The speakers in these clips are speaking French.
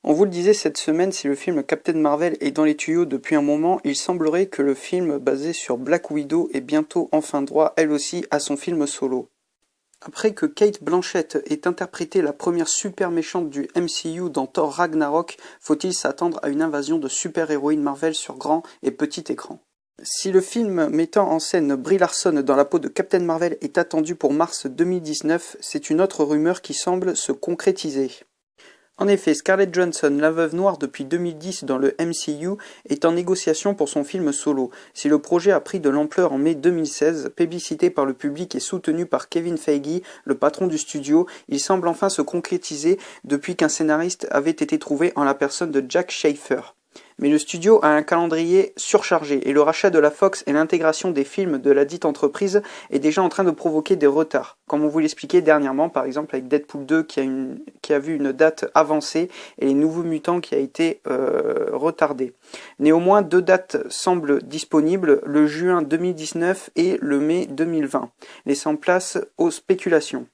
On vous le disait cette semaine, si le film Captain Marvel est dans les tuyaux depuis un moment, il semblerait que le film basé sur Black Widow ait bientôt enfin droit, elle aussi, à son film solo. Après que Kate Blanchett ait interprété la première super méchante du MCU dans Thor Ragnarok, faut-il s'attendre à une invasion de super-héroïnes Marvel sur grand et petit écran? Si le film mettant en scène Brie Larson dans la peau de Captain Marvel est attendu pour mars 2019, c'est une autre rumeur qui semble se concrétiser. En effet, Scarlett Johansson, la veuve noire depuis 2010 dans le MCU, est en négociation pour son film solo. Si le projet a pris de l'ampleur en mai 2016, plébiscité par le public et soutenu par Kevin Feige, le patron du studio, il semble enfin se concrétiser depuis qu'un scénariste avait été trouvé en la personne de Jack Schaefer. Mais le studio a un calendrier surchargé et le rachat de la Fox et l'intégration des films de la dite entreprise est déjà en train de provoquer des retards. Comme on vous l'expliquait dernièrement, par exemple avec Deadpool 2 qui a vu une date avancée et les Nouveaux Mutants qui a été retardé. Néanmoins, deux dates semblent disponibles, le juin 2019 et le mai 2020, laissant place aux spéculations.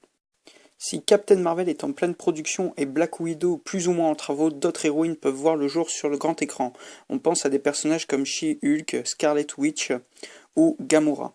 Si Captain Marvel est en pleine production et Black Widow plus ou moins en travaux, d'autres héroïnes peuvent voir le jour sur le grand écran. On pense à des personnages comme She-Hulk, Scarlet Witch ou Gamora.